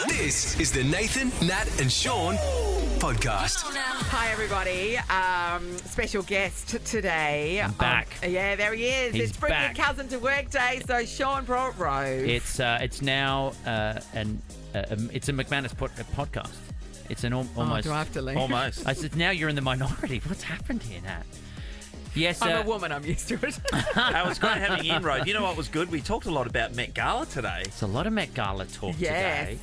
This is the Nathan, Nat and Shaun podcast. Hi, everybody. Special guest today. I'm back. Yeah, there he is. He's it's Bring Your back. Cousin to Work Day, so Shaun brought Rove. It's now it's a McManus podcast. It's an almost. do I have to leave? Almost. I said now you're in the minority. What's happened here, Nat? Yes, I'm a woman. I'm used to it. It was great having you in, Rove. You know what was good? We talked a lot about Met Gala today. It's a lot of Met Gala talk Yes.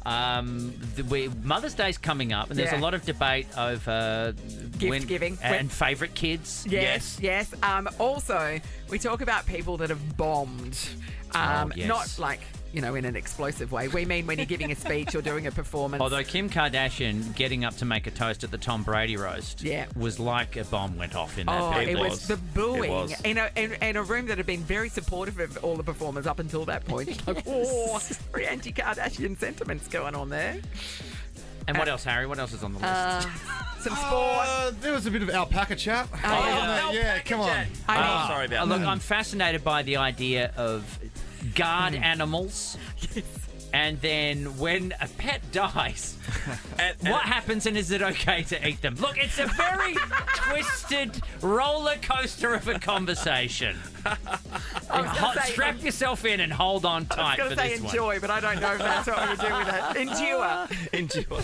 today. Mother's Day's coming up, and there's a lot of debate over Gift giving. and favourite kids. Yes. Also, we talk about people that have bombed. Yes. Not like, in an explosive way. We mean when you're giving a speech or doing a performance. Although Kim Kardashian getting up to make a toast at the Tom Brady roast was like a bomb went off in that bit. It was the booing It was. in a room that had been very supportive of all the performers up until that point. Like, very anti-Kardashian sentiments going on there. And what else, Harry? What else is on the list? Some sport. There was a bit of alpaca chat. Come on. Sorry about Look, that. I'm fascinated by the idea of guard animals. And then when a pet dies, what happens and is it okay to eat them? Look, it's a very twisted roller coaster of a conversation. Strap yourself in and hold on tight I was for going to this say one. enjoy, but I don't know if that's what we do with it. Endure. Enjoy.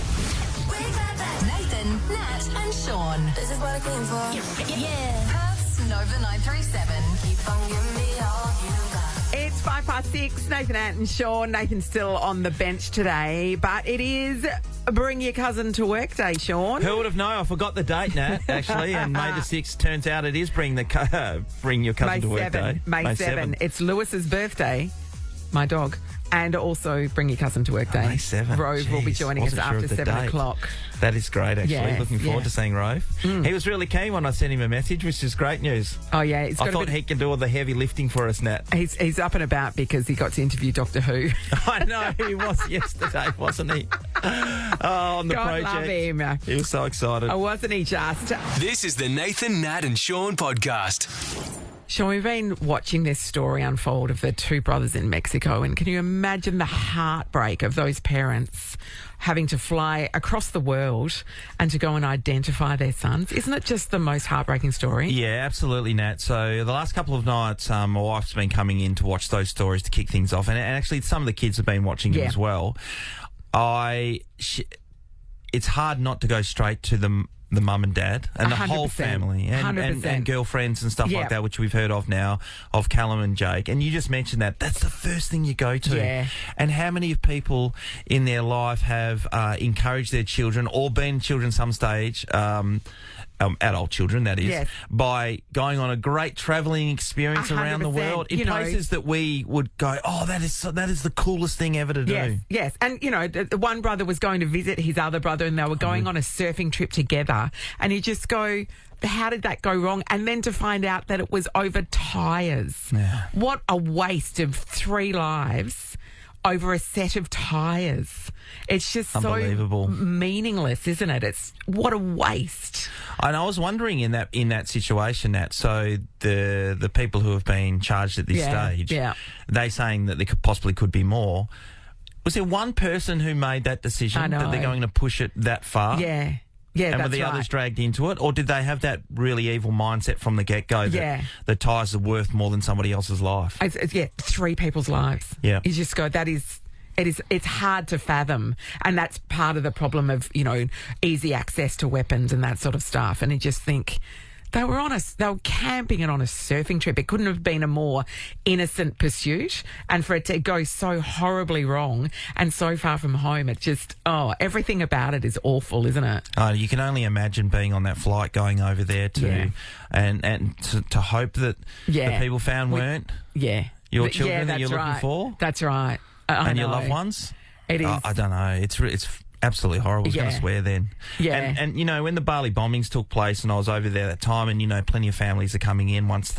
Nathan, Nat and Shaun. This is what I came for. Yeah. Perth's Nova 937. Keep on giving me all you got. It's 6:05. Nathan, Nat and Shaun. Nathan's still on the bench today, but it is Bring Your Cousin to Work Day, Shaun. Who would have known? I forgot the date, Nat, actually, and May the 6th turns out it is Bring Your Cousin to Work Day. May 7. It's Lewis's birthday, my dog, and also Bring Your Cousin to Work Day. May 7. Rove will be joining us Wasn't sure after of the 7 date. o'clock. That is great, actually. Yeah, Looking forward to seeing Rove. He was really keen when I sent him a message, which is great news. Oh, yeah. I thought he could do all the heavy lifting for us, Nat. He's up and about because he got to interview Doctor Who. I know, he was yesterday, wasn't he? On the God project. love him. He was so excited. Oh, wasn't he just? This is the Nathan, Nat and Shaun podcast. Sean, we've been watching this story unfold of the two brothers in Mexico, and can you imagine the heartbreak of those parents having to fly across the world and to go and identify their sons? Isn't it just the most heartbreaking story? Yeah, absolutely, Nat. So the last couple of nights, my wife's been coming in to watch those stories to kick things off, and actually some of the kids have been watching them as well. It's hard not to go straight to the mum and dad and the 100%, whole family and girlfriends and stuff like that, which we've heard of now, of Callum and Jake. And you just mentioned that's the first thing you go to. Yeah. And how many people in their life have encouraged their children or been children some stage, adult children, that is, by going on a great travelling experience around the 100%, world in places that we would go, that is the coolest thing ever to do. Yes. And, the one brother was going to visit his other brother and they were going on a surfing trip together, and you just go, how did that go wrong? And then to find out that it was over tyres. Yeah. What a waste of 3 lives over a set of tyres. It's just Unbelievable. so meaningless, isn't it? It's what a waste. And I was wondering in that situation, Nat, so the people who have been charged at this stage, they saying that there possibly could be more. Was there one person who made that decision that they're going to push it that far? Yeah. Yeah, and were the others dragged into it? Or did they have that really evil mindset from the get-go that the tyres are worth more than somebody else's life? It's 3 people's lives. Yeah. You just go, it's hard to fathom. And that's part of the problem of, easy access to weapons and that sort of stuff. And you just think, they were camping and on a surfing trip. It couldn't have been a more innocent pursuit. And for it to go so horribly wrong and so far from home, it just, everything about it is awful, isn't it? You can only imagine being on that flight going over there and to hope that the people found weren't your children that you're looking for. That's right. And your loved ones. It is. I don't know. It's absolutely horrible. I was going to swear then. Yeah. And when the Bali bombings took place and I was over there that time, and, plenty of families are coming in once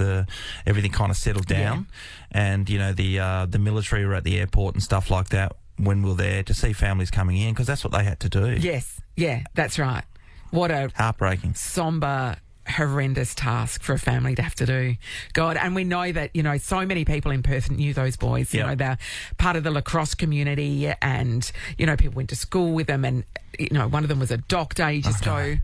everything kind of settled down. And, the military were at the airport and stuff like that when we were there to see families coming in because that's what they had to do. Yes. Yeah, that's right. What a heartbreaking, somber horrendous task for a family to have to do. God, and we know that, so many people in Perth knew those boys. Yep. They're part of the lacrosse community and, people went to school with them and, one of them was a doctor. You just go...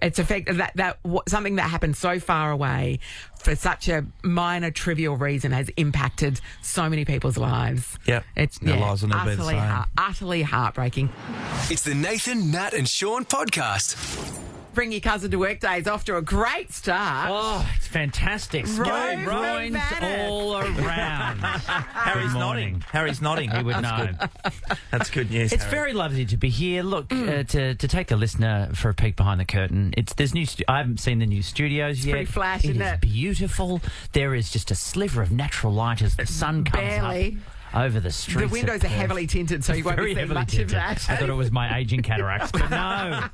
It's something that happened so far away for such a minor, trivial reason has impacted so many people's lives. Yep. Their lives will never be the same. Utterly heartbreaking. It's the Nathan, Nat and Shaun podcast. Bring your cousin to work day is off to a great start. Oh, it's fantastic. Rove Groins McManus. all around. Harry's nodding. He would know. That's good news. It's Harry. very lovely to be here. Look, to take the listener for a peek behind the curtain. There's new. I haven't seen the new studios yet. Pretty flash, isn't it? Beautiful. There is just a sliver of natural light as the sun comes Barely. up over the streets. The windows are heavily tinted, so you won't be seeing much of that. I thought it was my aging cataracts, but no.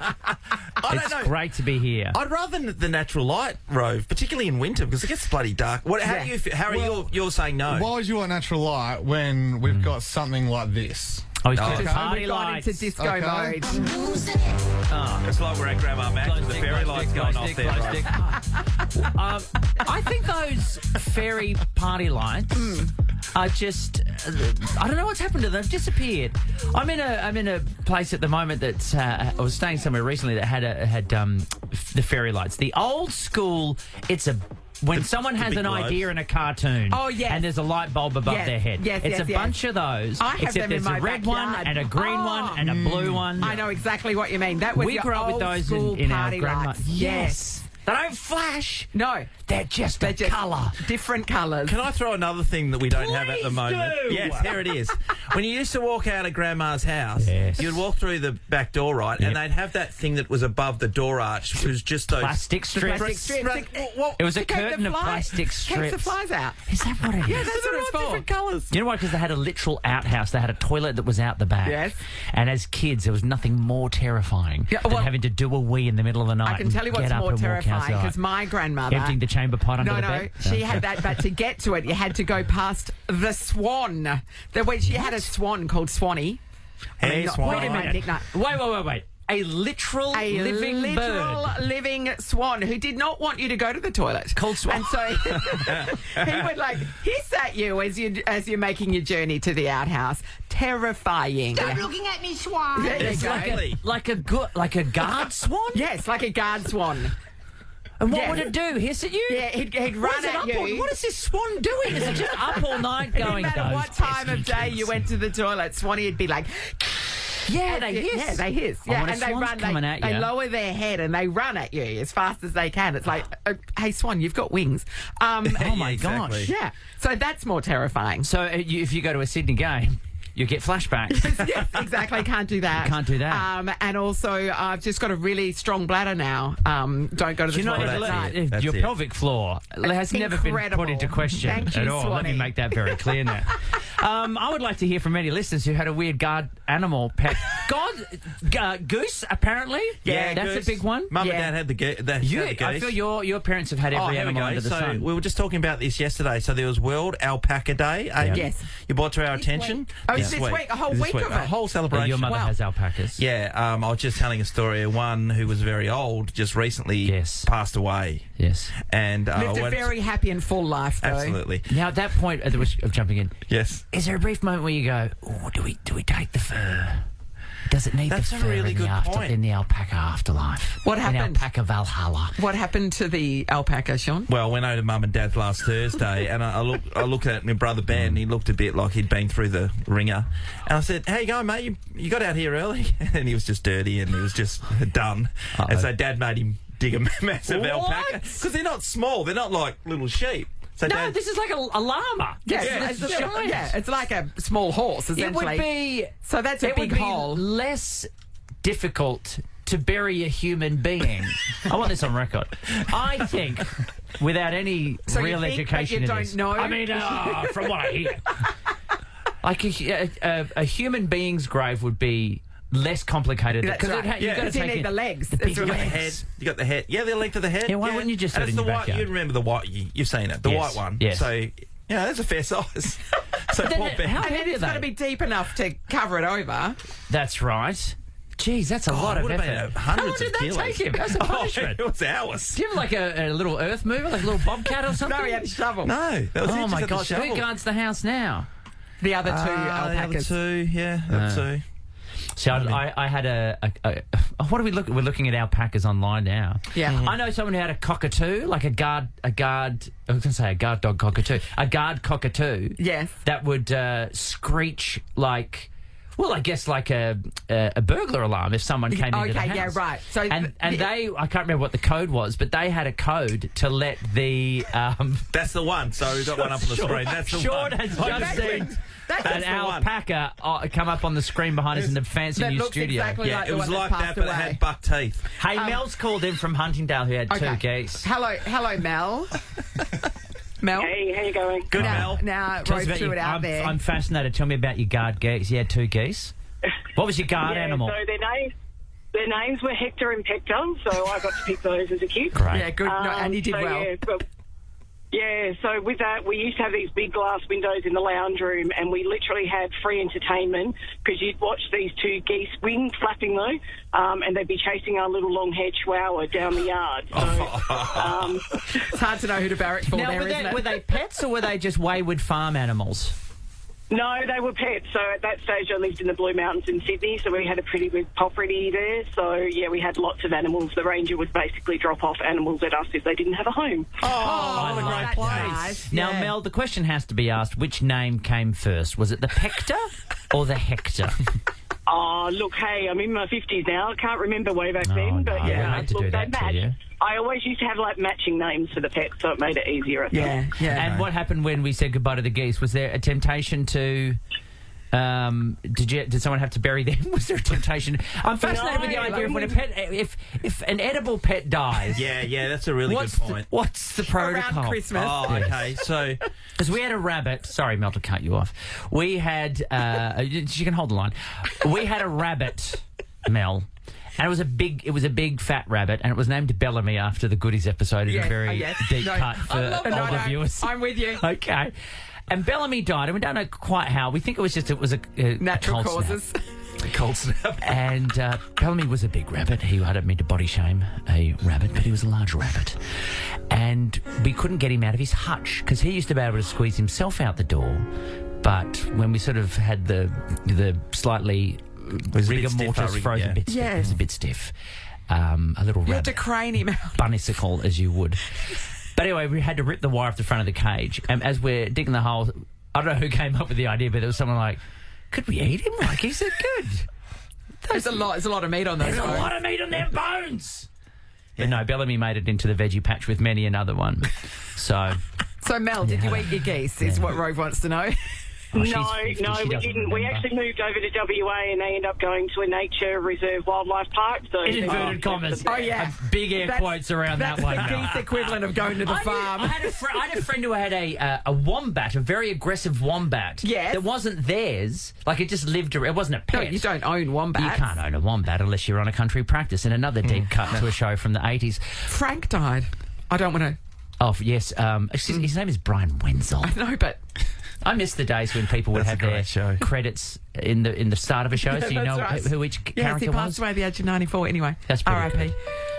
It's great to be here. I'd rather the natural light, Rove, particularly in winter, because it gets bloody dark. How do you feel? Harry, you're saying no. Why would you want natural light when we've got something like this? Oh, he's got party We've gone lights. into disco mode. It's like we're at Grandma Max with the fairy lights going off there. Right? I think those fairy party lights are just... I don't know what's happened to them. They've disappeared. I'm in a place at the moment that I was staying somewhere recently that had the fairy lights. The old school. When someone has an idea in a cartoon, and there's a light bulb above their head. It's a bunch of those, I have except them there's in my a red backyard. one and a green one and a blue one. I know exactly what you mean. That was We your grew up with old those school in our party grandma. lights. Yes. They don't flash. No. They're just a colour. Different colours. Can I throw another thing that we don't have at the Please moment? do. Yes, here it is. When you used to walk out of Grandma's house, Yes. you'd walk through the back door, right, and they'd have that thing that was above the door arch, which was just those... Plastic strips. Plastic strips. It was a To keep the curtain of flies- plastic Keeps the strips. flies out. Is that what it is? Yeah, that's what it's for. different colours. You know why? Because they had a literal outhouse. They had a toilet that was out the back. Yes. And as kids, there was nothing more terrifying than having to do a wee in the middle of the night. I can tell you and what's get up more and walk terrifying, outside. because my grandmother... Emptying the chamber pot under the bed? she had that, but to get to it, you had to go past the Swan. She had a swan called Swanee. Hey, Swan. Wait a minute, Nick. Wait. A literal living bird. living swan who did not want you to go to the toilet. Called Swan. And so he would hiss at you as you're making your journey to the outhouse. Terrifying. Stop looking at me, Swan. There you It's go. like a guard swan? Yes, like a guard swan. And what would it do? Hiss at you? Yeah, he'd run at you. What is this swan doing? Is it just up all night No going, matter "Those what time of pesky day kids"? you went to the toilet, Swanee would be like... Yeah, they hiss. Yeah, they hiss. Oh, Yeah, when a and they swan's run. coming at They you. lower their head and they run at you as fast as they can. It's like, hey, Swan, you've got wings. Oh, my exactly. gosh. Yeah. So that's more terrifying. So if you go to a Sydney game, you get flashbacks. Yes, exactly. Can't do that. Can't do that. And also, I've just got a really strong bladder now. Don't go to the You know, toilet at that's night. it. That's your it. pelvic floor has never been incredible. put into question Thank you, at all. Let me Swanee. make that very clear now. I would like to hear from any listeners who had a weird guard animal pet. Goose, apparently. Yeah, that's goose. a big one. Mum Yeah. and Dad had the goose. I feel your parents have had every here we animal go. under the So sun. we were just talking about this yesterday. So there was World Alpaca Day. Yes. You brought to our attention. Oh, it's this week, a whole This week of A it. whole celebration. Your mother Wow. has alpacas. Yeah, I was just telling a story of one who was very old, just recently passed away. Yes. And Lived a very happy and full life, though. absolutely. Now, at that point, at the risk of jumping in, Yes. is there a brief moment where you go, "Oh, do we take the fur? Does it need That's the a fur really good point. in the alpaca afterlife? What in happened? alpaca Valhalla? What happened to the alpaca, Shaun? Well, went over to Mum and Dad's last Thursday, and I looked at my brother Ben, and he looked a bit like he'd been through the ringer. And I said, "How you going, mate? You got out here early?" And he was just dirty, and he was just done. And so Dad made him dig a massive alpaca. Because they're not small. They're not like little sheep. So No, Dad, this is like a llama. It's like a small horse, It essentially. would be... So that's a It big would be hole. less difficult to bury a human being. I want this on record. I think, without any So you real think, education but you in don't this. know? I mean, from what I hear. Like a human being's grave would be less complicated. That's right. You've got to Because you take need in the legs. the It's big really- legs. you got the head. Yeah, the length of the head. Yeah, why wouldn't you just and have it it's in the your white. backyard? You remember the white? You've seen it. The Yes, white one. yes. So that's a fair size. So Then poor Ben. how And then heavy are it's got to they? be deep enough to cover it over. That's right. Geez, that's a lot of would have effort. been How long hundreds did of that kilos. take him? That's a punishment. It was hours. Do you have like a little earth mover, like a little bobcat or something? No, he had a shovel. No, that was Oh my gosh, who guards the house now? The other two alpacas. The other two, yeah, the other two. So I had what are we looking? We're looking at alpacas online now. Yeah. I know someone who had a cockatoo, like a guard. I was going to say a guard dog cockatoo, a guard cockatoo. Yes. That would screech like. Well, I guess like a burglar alarm if someone came into the house. Okay, yeah, right. So and they, I can't remember what the code was, but they had a code to let the. That's the one. So we've got one up on the screen. That's the Shaun one. has just seen an alpaca come up on the screen behind us in the fancy that new looks studio. exactly Yeah, like it the was one like that's that, passed but it away. had buck teeth. Hey, Mel's called in from Huntingdale who had two geese. Hello, Mel. Mel. Hey, how you going? Good, Mel. Now, Tell us Rove about threw it out there. I'm fascinated. Tell me about your guard geese. You had two geese. What was your guard animal? So their names were Hector and Pector, so I got to pick those as a kid. Great. Yeah, good. No, and you did well. So with that, we used to have these big glass windows in the lounge room, and we literally had free entertainment because you'd watch these two geese, wing flapping though, and they'd be chasing our little long-haired chihuahua down the yard. So, It's hard to know who to barrack for Now, isn't it? were they pets or were they just wayward farm animals? no, they were pets. So at that stage, I lived in the Blue Mountains in Sydney, so we had a pretty big property there. So, yeah, we had lots of animals. The ranger would basically drop off animals at us if they didn't have a home. I what a like great that. place. Now, Yeah. Mel, the question has to be asked, which name came first? Was it the Pector or the Hector? Oh, look, hey, I'm in my 50s now. I can't remember way back then, but no, yeah, we hate to look, do they that to match. you. I always used to have like matching names for the pets, so it made it easier. I think. Yeah. And what happened when we said goodbye to the geese? Was there a temptation to... did someone have to bury them? Was there a temptation? I'm fascinated with the idea of when a pet, if an edible pet dies. Yeah, that's a really good point. What's the protocol? Around Christmas. Oh, okay. So, Because we had a rabbit. Sorry, Mel, to cut you off. We had. You can hold the line. We had a rabbit, Mel. And it was a big fat rabbit, and it was named Bellamy after the Goodies episode. It's a very deep cut for older viewers. I'm with you. Okay. And Bellamy died, and we don't know quite how. We think it was a Natural cold causes. snap. cold snap. And Bellamy was a big rabbit. I don't mean to body shame a rabbit, but he was a large rabbit. And we couldn't get him out of his hutch because he used to be able to squeeze himself out the door. But when we sort of had the slightly rigor mortis frozen bit, it was a bit stiff. A little You had to rabbit crane him out. bunnysicle, as you would. But anyway, we had to rip the wire off the front of the cage. And as we're digging the hole, I don't know who came up with the idea, but there was someone like, could we eat him? Like, is it good? There's a lot of meat on those. There's a lot of meat on them bones. But no, Bellamy made it into the veggie patch with many another one. So Mel, did you eat your geese? Is what Rove wants to know. she's No, 50, no, she we doesn't didn't. We remember. actually moved over to WA and they ended up going to a nature reserve wildlife park. So In inverted commas. Oh, yeah. Big air quotes around that one. That's the geese equivalent of going to the farm. I had a friend who had a wombat, a very aggressive wombat. Yes. That wasn't theirs. Like, it just lived... It wasn't a No, pet. you don't own wombats. You can't own a wombat unless you're on a country practice. And another deep cut to a show from the 80s. Frank died. I don't want to... Oh, yes. His name is Brian Wenzel. I know, but... I miss the days when people would That's have a great their show. credits in the start of a show, so you know that's right. who each Yes, character he passed was. away at the age of 94 anyway. That's pretty R.I.P. good.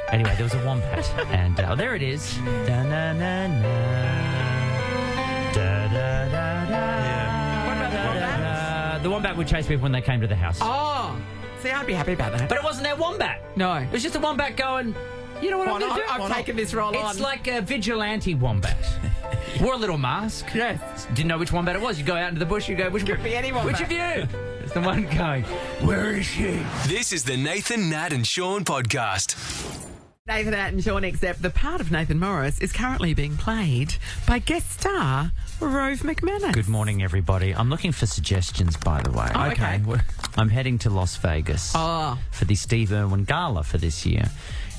Anyway, there was a wombat, and there it is. Da, na, na, na. Da, da, da, da. What about the wombat? The wombat would chase people when they came to the house. Oh, see, I'd be happy about that. But it wasn't their wombat. No. It was just a wombat going, you know what I'm going to do? I've taken this role on. It's like a vigilante wombat. Wore a little mask. Yes. Didn't know which wombat it was. You go out into the bush, you go, which Could be any wombat. Which of you? It's the one going, where is she? This is the Nathan, Nat and Shaun podcast. Nathan, Nat and Shaun, except the part of Nathan Morris is currently being played by guest star Rove McManus. Good morning, everybody. I'm looking for suggestions, by the way. Oh, okay. I'm heading to Las Vegas for the Steve Irwin Gala for this year.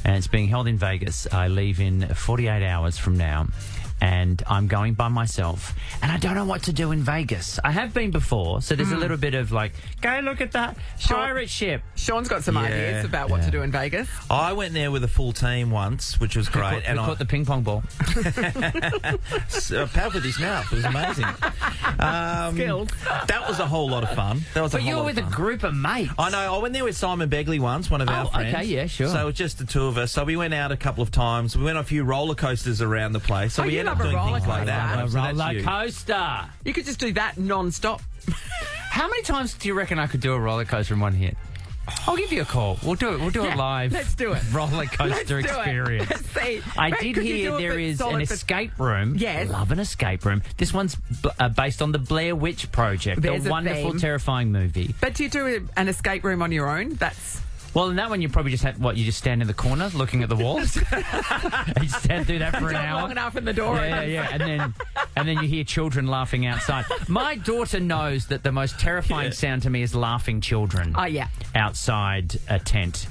And it's being held in Vegas. I leave in 48 hours from now. and I'm going by myself, and I don't know what to do in Vegas. I have been before, so there's a little bit of like, go look at that pirate ship. Sean's got some ideas about what to do in Vegas. I went there with a full team once, which was great. And I caught the ping pong ball. Pout with his mouth. It was amazing. Skills. That was a whole lot of fun. But you were with a group of mates. I know. I went there with Simon Begley once, one of our friends. Okay, yeah, sure. So it was just the two of us. So we went out a couple of times. We went on a few roller coasters around the place. So we ended up doing things like that. A roller coaster. You could just do that non-stop. How many times do you reckon I could do a roller coaster in one hit? I'll give you a call. We'll do it. We'll do a live. Let's do it. Roller coaster experience. Let's see. I did hear there is an escape room. Yes. Love an escape room. This one's based on the Blair Witch Project. There's a a wonderful, theme. terrifying movie. But do you do an escape room on your own? Well, in that one, you probably just had you just stand in the corner looking at the walls. You stand through that for an hour. Long enough in the door. Yeah. And then you hear children laughing outside. My daughter knows that the most terrifying sound to me is laughing children. Oh, yeah. Outside a tent.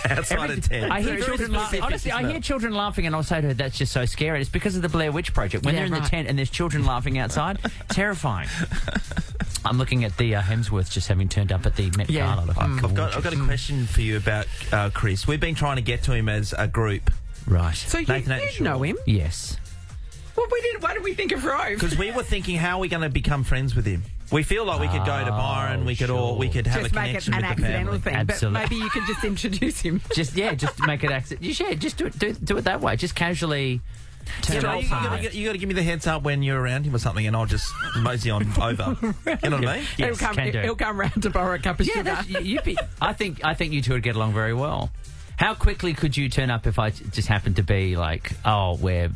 Outside a tent. I hear children laughing. Honestly, I hear children laughing, and I'll say to her, "That's just so scary." It's because of the Blair Witch Project. When they're in the tent and there's children laughing outside, terrifying. I'm looking at the Hemsworths just having turned up at the Met Gala. I've got a question for you about Chris. We've been trying to get to him as a group. Right. So you Nathan know him? Yes. Well, we didn't. Why did we think of Rove? Because we were thinking, how are we going to become friends with him? We feel like we could go to Byron. We could have just a make it connection an with the accidental family. thing. Absolutely. But maybe you could just introduce him. Just make it accident. Just do it that way. Just casually. You got to give me the heads up when you're around him or something, and I'll just mosey on over. You know what I mean? Yes, he'll come round to borrow a cup of sugar. I think you two would get along very well. How quickly could you turn up if I just happened to be like, we're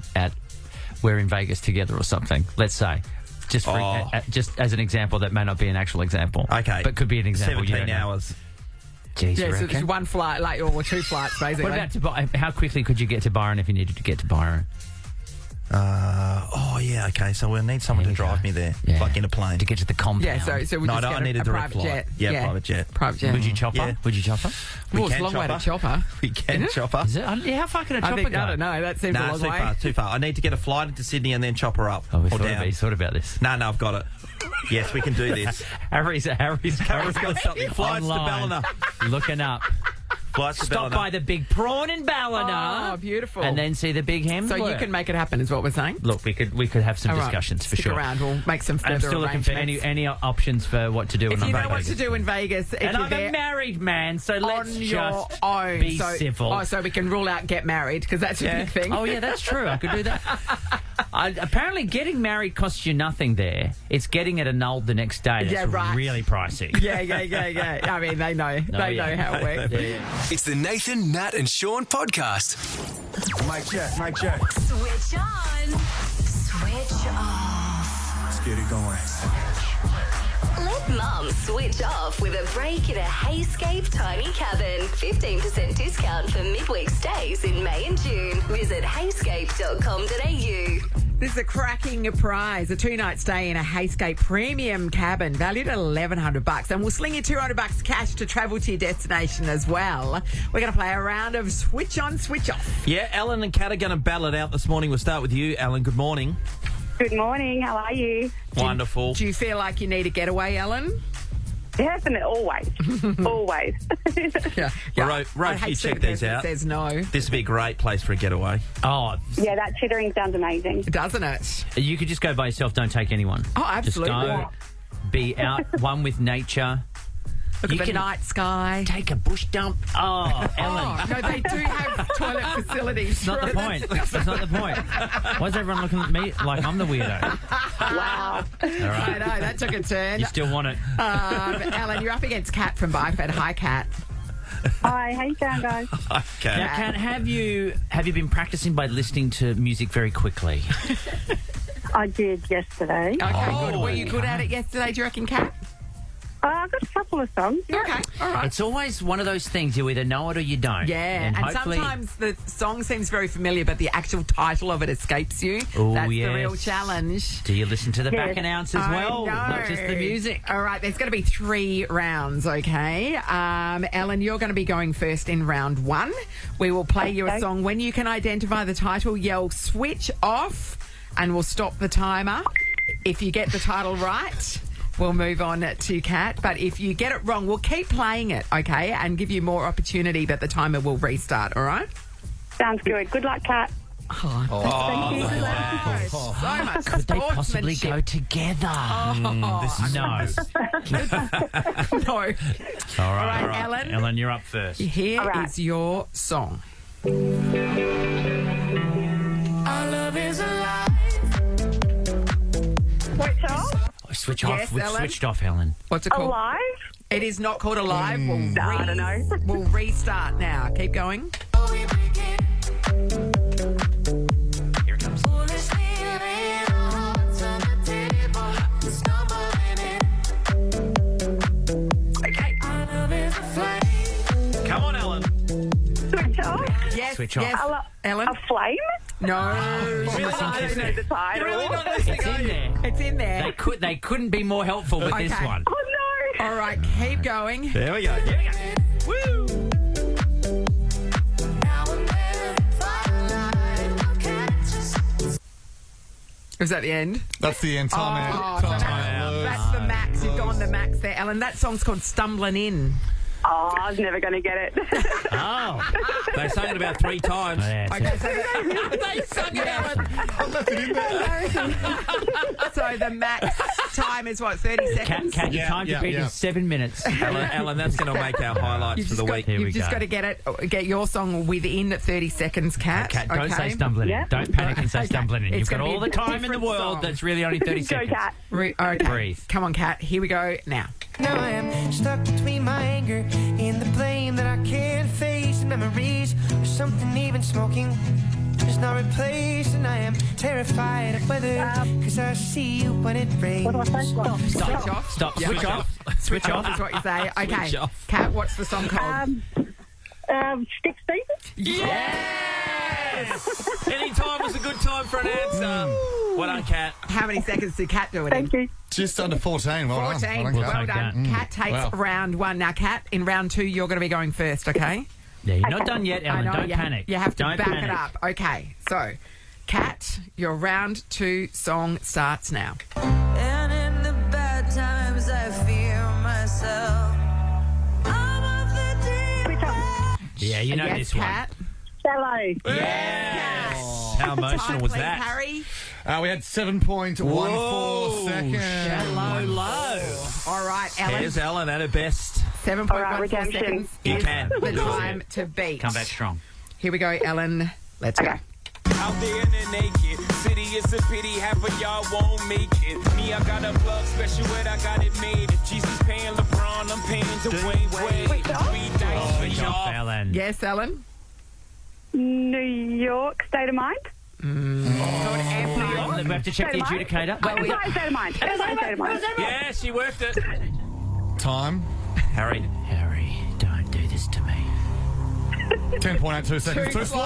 in Vegas together or something? Let's say, just as an example, that may not be an actual example. Okay, but could be an example. 17 hours. Jeez, Yeah, so it's one flight, or two flights, basically. What about how quickly could you get to Byron if you needed to get to Byron? Okay. So we'll need someone to drive me there, like in a plane. To get to the compound. Yeah, so we just I needed a private jet. Yeah, private jet. Private jet. Would you chopper? Yeah. Would you chopper? Well, it's a long way to chopper. We can chopper. Is it? How far can a chopper go? I don't know. That seems a long way. Too far. I need to get a flight into Sydney and then chopper up Oh, we or down. thought about this. No, I've got it. Yes, we can do this. Harry's got something. Flights to online, Ballina. Looking up. Stop Ballina. by the big prawn in Ballina. Oh, beautiful. And then see the big Hemsworth. So you can make it happen, is what we're saying? Look, we could have some discussions for Stick sure. around. We'll make some further I'm still looking for arrangements. any options for what to do If in you know Vegas. what to do in Vegas, if And you're I'm there a married man, so let's on your just own. be civil. Oh, so we can rule out get married, because that's a big thing. Oh, yeah, that's true. I could do that. Apparently, getting married costs you nothing there. It's getting it annulled the next day. That's really pricey. Yeah. I mean, they know. They know how it works. Yeah. It's the Nathan, Nat and Shaun podcast. Mic check. Switch on. Switch off. Let's get it going. Let Mum switch off with a break in a Hayscape Tiny Cabin. 15% discount for midweek stays in May and June. Visit hayscape.com.au. This is a cracking prize, a 2-night stay in a Hayscape premium cabin valued at $1,100, and we'll sling you $200 cash to travel to your destination as well. We're going to play a round of switch on, switch off. Yeah, Alan and Kat are going to battle it out this morning. We'll start with you, Alan. Good morning. Good morning. How are you? Wonderful. Do you feel like you need a getaway, Ellen? Definitely, always. Always. Yeah. Well, Rove, you check these out. Says no. This would be a great place for a getaway. Oh, Yeah, that chittering sounds amazing. Doesn't it? you could just go by yourself. Don't take anyone. Oh, absolutely. Just go, be out, one with nature. Look You at the can night sky. Take a bush dump. Oh, Ellen. Oh, no, they do have toilet facilities. That's not the point. That's not the point. Why is everyone looking at me like I'm the weirdo? Wow. All right. I know, that took a turn. You still want it. Alan, you're up against Kat from Byford. Hi, Kat. Hi, how you going, guys? Okay. Now, Kat, have you been practicing by listening to music very quickly? I did yesterday. Okay, good. Were you good at it yesterday, do you reckon, Kat? I've got a couple of songs. Yeah. Okay, all right. It's always one of those things, you either know it or you don't. Yeah, and hopefully... sometimes the song seems very familiar, but the actual title of it escapes you. Oh, That's yes. the real challenge. Do you listen to the Yes. back announce as well? Not just the music. All right, there's going to be 3 rounds, okay? Ellen, you're going to be going first in round 1. We will play you a Okay. song. When you can identify the title, yell switch off, and we'll stop the timer. If you get the title right, we'll move on to Kat. But if you get it wrong, we'll keep playing it, okay, and give you more opportunity, but the timer will restart, all right? Sounds good. Good luck, Kat. Thank you. So much Could they possibly sportsmanship. go together? This is No. No. All right, Ellen. Ellen, you're up first. Here All right. is your song. Switch off. Switch off. Yes, We've Ellen? switched off, Ellen. What's it called? Alive. It is not called Alive. I don't know. We'll restart now. Keep going. Here it comes. Okay. Come on, Ellen. Switch off. Yes. Switch off. Yes. Ellen? A flame. No. Really I don't know the title. It's in there. It's in there. They couldn't be more helpful with this Okay. one. Oh no. All right. Keep going. There we go. Woo! Was that the end? That's the end. Time out. so Time that's, out. that's the max. You've gone the max there, Ellen. That song's called Stumbling In. Oh, I was never going to get it. Oh. They sang it about 3 times. Okay, so they sung it, Ellen. So the max time is what, 30 seconds? Kat, your time to beat is 7 minutes. Alan, that's going to make our highlights for the week. Here we You've just go. got to get your song within 30 seconds, Kat. Kat, don't okay? say stumbling in. Yeah. Don't panic and say Okay. stumbling in. It's You've got gonna be all a the time in the different world. song. That's really only 30 Go, seconds. Kat. Okay. Breathe. Come on, Kat. Here we go now. Now I am stuck between my anger and the blame that I can't face. Memories or something even smoking is not replaced. And I am terrified of weather because I see you when it rains. What do I say? Stop. Switch off. Stop. Yeah. Switch off. Switch off is what you say. Okay. Switch off. Kat, what's the song called? Stick Stevens. Yes! Any time was a good time for an answer. Well done, Kat. How many seconds did Kat do it Thank in? you. Just under 14. Well 14. done. We'll Kat. Well take done. that. Kat takes Wow. round 1. Now, Kat, in round 2, you're going to be going first, okay? Yeah, you're not done yet, I Ellen. know, Don't you panic. You have to Don't back panic. it up. Okay, so, Kat, your round 2 song starts now. And in the bad times, I fear myself. I'm of the deep Switch off. Yeah, you know yes, this one. Kat. Shallow. Yes. How emotional Time, was please, that? Harry. We had 7.14 seconds. Hello, low. All right, Ellen. Here's Ellen at her best. 7.14 All right, redemption. seconds You is can. the Do it. time to beat. Come back strong. Here we go, Ellen. Let's go. Out there in the naked city, it's a pity half of y'all won't make it. Me, I got a plug special, what I got it made. If Jesus paying LeBron, I'm paying Dwayne Wade. Three dice for Switch off, y'all. Ellen. Yes, Ellen. New York. State of Mind. We have to check the adjudicator. Sorry, State of Mind. State of Mind. Yeah, she worked it. Time. Harry. Harry, don't do this to me. 10.82 seconds. Too slow.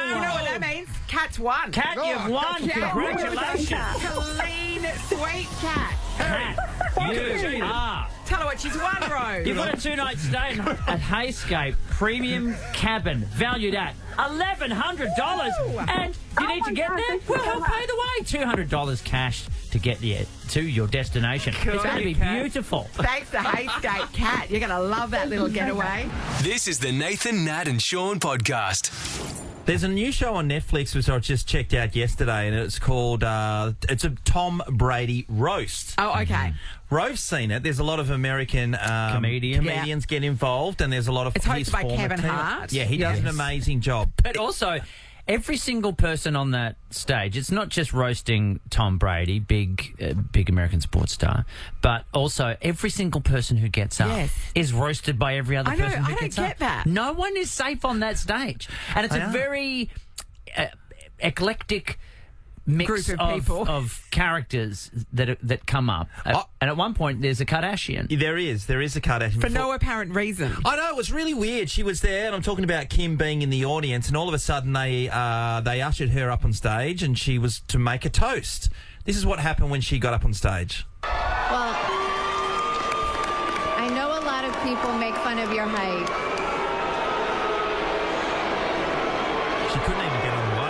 You know what that means? Kat's won. Kat, you've won. Kat. Congratulations. Clean sweep, Kat. Kat, you are. Tell her what she's won, Rose. You've got a 2-night stay at Hayscape Premium Cabin, valued at $1,100. And you need to get there? Well, he'll pay the way. $200 cash to get there to your destination. It's going to be beautiful. Thanks to Hayscape, Kat. You're going to love that little getaway. This is the Nathan, Nat and Shaun podcast. There's a new show on Netflix which I just checked out yesterday, and it's called it's a Tom Brady roast. Oh, okay. Rove's seen it. There's a lot of American comedians get involved, and there's a lot of It's his hosted by former Kevin team. Hart. Yeah, he does an amazing job. But also, every single person on that stage, it's not just roasting Tom Brady, big American sports star, but also every single person who gets up is roasted by every other I know, person who I don't gets up. get that. No one is safe on that stage. And it's I a know. very eclectic mix group of people. of characters that come up. And at one point, there's a Kardashian. There is a Kardashian. For no apparent reason. I know, it was really weird. She was there, and I'm talking about Kim being in the audience, and all of a sudden they ushered her up on stage, and she was to make a toast. This is what happened when she got up on stage. Well, I know a lot of people make fun of your height. She couldn't even get on the way.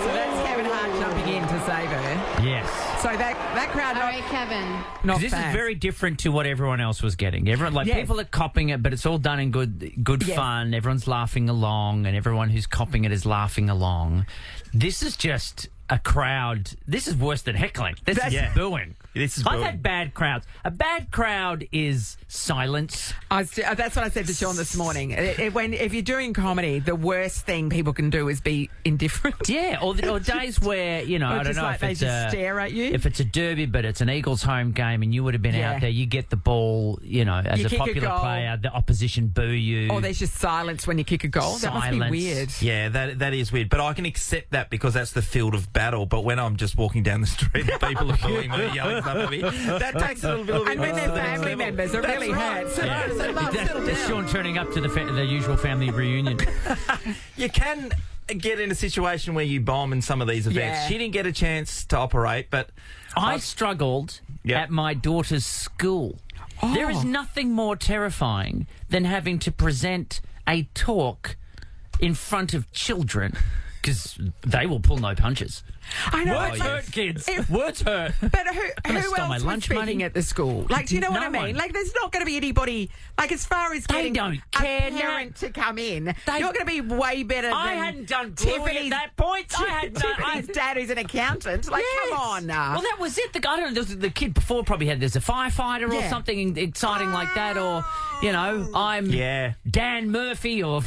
So that's Kevin Hart jumping in to save her. Yes. So that crowd... All right, Kevin. Not This fast. is very different to what everyone else was getting. Everyone, Yes. people are copying it, but it's all done in good Yes. fun. Everyone's laughing along, and everyone who's copying it is laughing along. This is just a crowd. This is worse than heckling. This is booing. This is I've booing. had bad crowds. A bad crowd is silence. That's what I said to Shaun this morning. If you're doing comedy, the worst thing people can do is be indifferent. Yeah, or days where, you know, Or I don't just know like if they it's just stare at you. If it's a derby, but it's an Eagles home game and you would have been Yeah. out there, you get the ball, you know, as You a kick a popular goal. player, the opposition boo you. Or there's just silence when you kick a goal. That must be Silence. weird. Yeah, that is weird. But I can accept that because that's the field of battle. But when I'm just walking down the street and people are booing me, yelling stuff at me, that takes a little bit. And when they're family members, it really hurts. Yeah. So Mum, settle That's down. Shaun turning up to the usual family reunion. You can get in a situation where you bomb in some of these events. Yeah. She didn't get a chance to operate, but I struggled at my daughter's school. Oh. There is nothing more terrifying than having to present a talk in front of children because they will pull no punches. I know. Words but hurt, kids. Words hurt. But gonna who steal my else was lunch speaking money. at the school? Like, do you know what No I mean? one. Like, there's not going to be anybody, like, as far as They getting don't a care, parent to come in, They- you're going to be way better than I hadn't done Bluey at that point. I had done... Tiffany's dad, who's an accountant. Like, come on. Well, that was it. I don't know. The kid before probably had there's a firefighter or Yeah. something exciting like that, or you know, I'm Dan Murphy or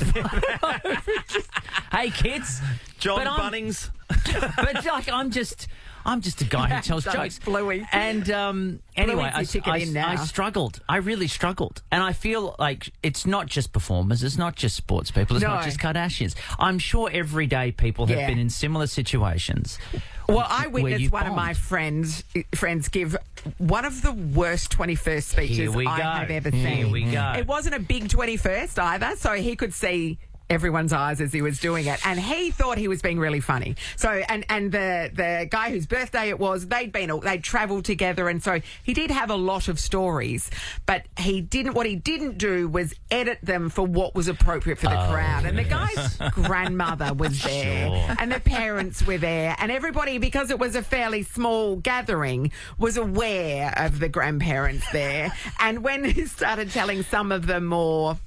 hey kids, John But I'm- Bunnings. but like I'm just a guy who tells Don't jokes. Bluey. And anyway, Bluey's your ticket in now. I struggled. I really struggled, and I feel like it's not just performers, it's not just sports people, it's No. not just Kardashians. I'm sure everyday people have Yeah. been in similar situations. Well, I where witnessed you one of my bombed. friends give one of the worst 21st speeches Here we I go. have ever Here seen. we go. It wasn't a big 21st either, so he could see everyone's eyes as he was doing it, and he thought he was being really funny. So, and the guy whose birthday it was, they'd travelled together, and so he did have a lot of stories, but what he didn't do was edit them for what was appropriate for the crowd. And the guy's grandmother was there, and the parents were there, and everybody, because it was a fairly small gathering, was aware of the grandparents there. And when he started telling some of the more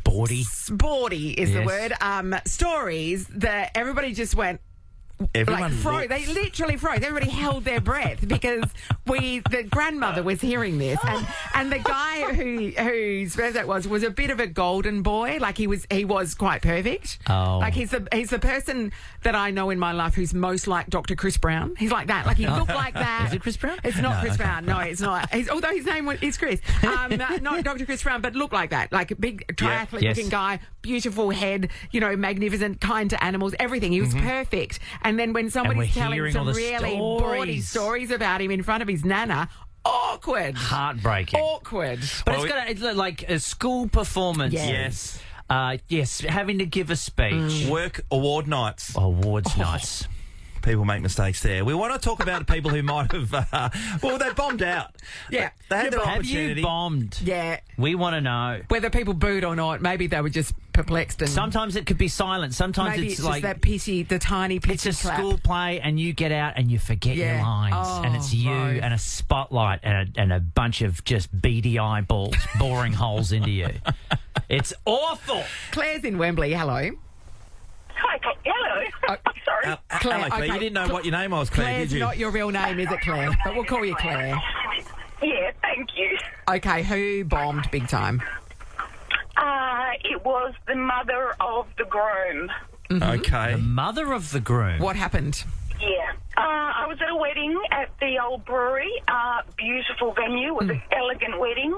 Sporty is the word. Stories that everybody just went. Everyone froze. They literally froze. Everybody held their breath because the grandmother was hearing this, and the guy whose birthday it was a bit of a golden boy. Like he was quite perfect. Oh. Like he's the person that I know in my life who's most like Dr. Chris Brown. He's like that. Like he looked like that. Is it Chris Brown? It's not Chris Brown. No, it's not. Although his name is Chris. Not Dr. Chris Brown, but looked like that. Like a big triathlete-looking guy, beautiful head, magnificent, kind to animals, everything. He was perfect. And then when somebody's telling hearing some all the really bawdy stories about him in front of his nana, awkward. Heartbreaking. Awkward. But it's like a school performance. Yes. Yes, having to give a speech. Work award nights. Awards nights. People make mistakes there. We want to talk about the people who might have... they bombed out. Yeah. They had their Have opportunity. you bombed? Yeah. We want to know. Whether people booed or not, maybe they were just perplexed. And Sometimes it could be silent. Sometimes maybe it's it's like... just that the tiny pissy It's a clap. school play and you get out and you forget your Yeah. lines. Oh, and it's you right. and a spotlight and a bunch of just beady eyeballs boring holes into you. It's awful. Claire's in Wembley. Hello. Hi, hello. Sorry. Claire, Hello, Claire. okay. You didn't know what your name was, Claire, Claire's did you? not your real name, is it, Claire? But we'll call you Claire. Yeah, thank you. Okay, who bombed big time? It was the mother of the groom. Okay. The mother of the groom. What happened? Yeah. I was at a wedding at the old brewery. Beautiful venue. It was an elegant wedding.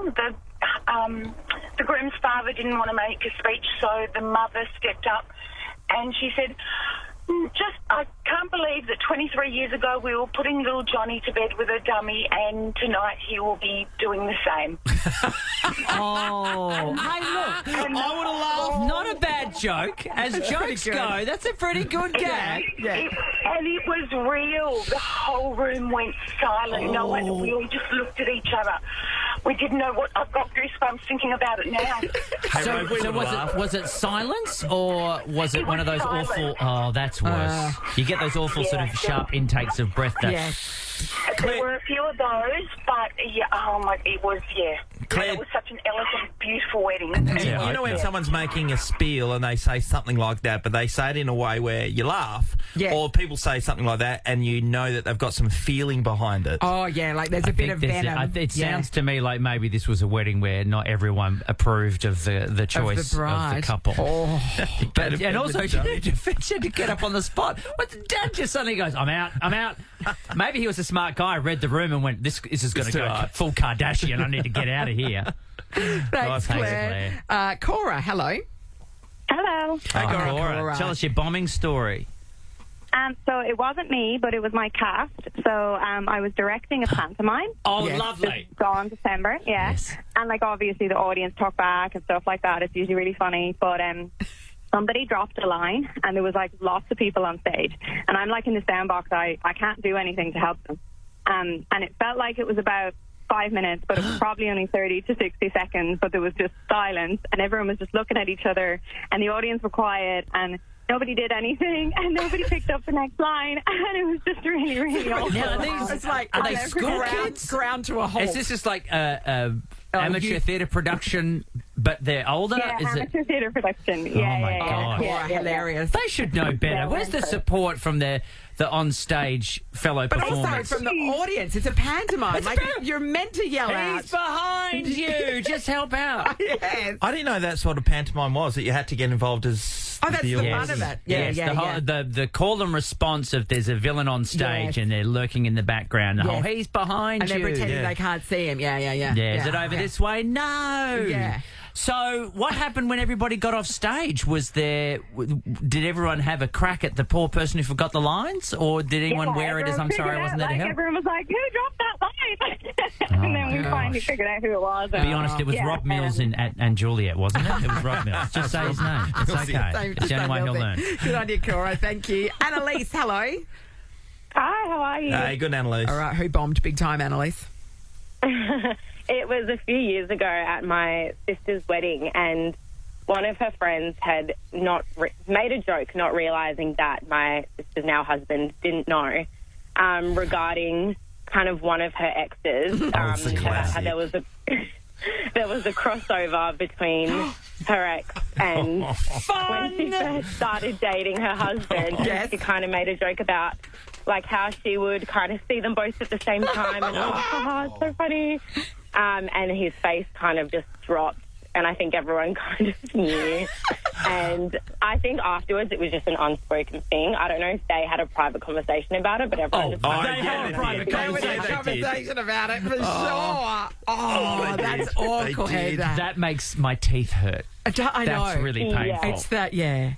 The groom's father didn't want to make a speech, so the mother stepped up and she said, years ago, we were putting little Johnny to bed with a dummy, and tonight he will be doing the same. Oh, hey, look. I would have laughed. Not a bad joke. As jokes go, that's a pretty good gag. And it was real. The whole room went silent. No one. We all just looked at each other. We didn't know what. I've got goosebumps thinking about it now. So was it silence, or was it one of those silent. awful? Oh, that's worse. You get those awful sort of sharp intakes of breath. There were a few of those, but it was Claire, it was such an elegant, beautiful wedding. You know when someone's making a spiel and they say something like that, but they say it in a way where you laugh, or people say something like that and you know that they've got some feeling behind it. Oh, yeah, like there's a bit of venom. It sounds to me like maybe this was a wedding where not everyone approved of the choice of the couple. Oh. And also, she had to get up on the spot. But Dad just suddenly goes, I'm out. Maybe he was a smart guy, read the room and went, this is going to go full Kardashian. I need to get out of here. Thanks, Claire. Cora, hello. Hello. Hey, Cora. Tell us your bombing story. So it wasn't me, but it was my cast. So I was directing a pantomime. Oh, lovely. Gone December, Yes. And, obviously the audience talk back and stuff like that. It's usually really funny. But somebody dropped a line, and there was, lots of people on stage. And I'm, in the sound box. I can't do anything to help them. And it felt like it was about 5 minutes, but it was probably only 30 to 60 seconds. But there was just silence, and everyone was just looking at each other, and the audience were quiet, and nobody did anything, and nobody picked up the next line, and it was just really, really awful. Now, are they school kids? Ground to a halt. Is this just amateur theatre production, but they're older? Yeah, amateur theatre production. Oh, my God. Hilarious. They should know better. Where's the support from the on-stage fellow performers? But also from the audience. It's a pantomime. You're meant to yell out. He's behind you. Just help out. Yes. I didn't know that sort of pantomime was, that you had to get involved as... Oh, that's the fun of it. The call and response of there's a villain on stage and they're lurking in the background. Oh, he's behind you. And they're pretending they can't see him. Yeah. Is it over this way? No. Yeah. So what happened when everybody got off stage? Did everyone have a crack at the poor person who forgot the lines? Or did anyone wear it as, I'm sorry, I wasn't there to help? Everyone was like, who dropped that line? And then we finally figured out who it was. To be honest, it was Rob Mills and Juliet, wasn't it? It was Rob Mills. Just say his name. It's okay. It's the only way he'll learn. Good on you, Cora. Thank you. Annalise, hello. Hi, how are you? Hey, good, Annalise. All right, who bombed big time, Annalise? It was a few years ago at my sister's wedding, and one of her friends had made a joke, not realising that my sister's now husband didn't know, regarding kind of one of her exes. There was a crossover between her ex and when she first started dating her husband. She kind of made a joke about how she would kind of see them both at the same time, and it's so funny. And his face kind of just dropped, and I think everyone kind of knew. And I think afterwards it was just an unspoken thing. I don't know if they had a private conversation about it, but everyone just... They had a private conversation about it, for sure. Oh, that's awkward. That makes my teeth hurt. I know. That's really painful. Yeah. It's that,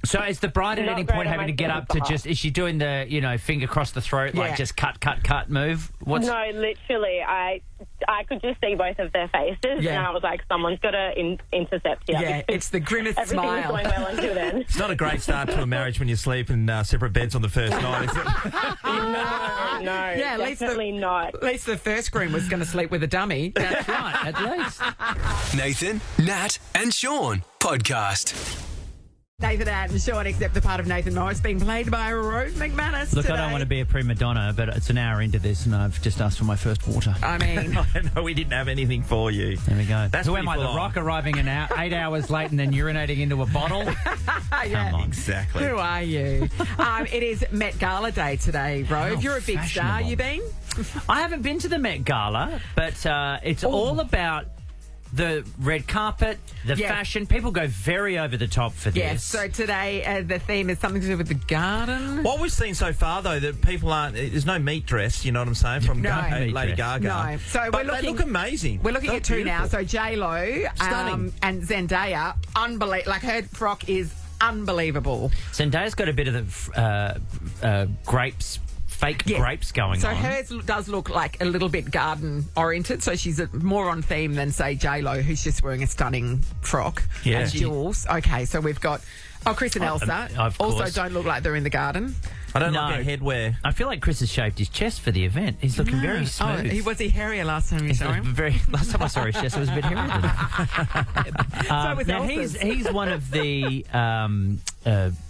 So is the bride at any point having to get up to just... Is she doing the, finger across the throat, just cut move? No, literally. I could just see both of their faces, and I was like, someo's got to intercept here. Yeah, it's the grimmest smile. Everything was going well until then. It's not a great start to a marriage when you sleep in separate beds on the first night, is it? No, definitely not. At least the first groom was going to sleep with a dummy. That's right, at least. Nathan, Nat and Shaun podcast. Nathan and Shaun, except the part of Nathan Morris being played by Rove McManus. Look, today. I don't want to be a prima donna, but it's an hour into this and I've just asked for my first water. I mean... No, we didn't have anything for you. There we go. That's who am I, the Rock, arriving 8 hours late and then urinating into a bottle? Yeah, come on. Exactly. Who are you? It is Met Gala Day today, Rove. You're a big star. You been? I haven't been to the Met Gala, but it's all about... the red carpet, the fashion. People go very over the top for this. Yes, so today the theme is something to do with the garden. What we've seen so far, though, that people aren't... There's no meat dress, you know what I'm saying, from Lady Gaga. No. So but they look amazing. We're looking at two now. So J-Lo Stunning. And Zendaya, unbelievable. Like, her frock is unbelievable. Zendaya's got a bit of the grapes fake grapes going so on. hers does look like a little bit garden oriented. So she's more on theme than say J-Lo, who's just wearing a stunning frock. Yeah. And jewels. Okay, so we've got Chris and Elsa. Of also course. don't look like they're in the garden. I don't like their headwear. I feel like Chris has shaved his chest for the event. He's looking very smooth. Was he hairier last time you saw him? Last time I saw his chest, it was a bit hairier. was Now Elsa's. he's one of the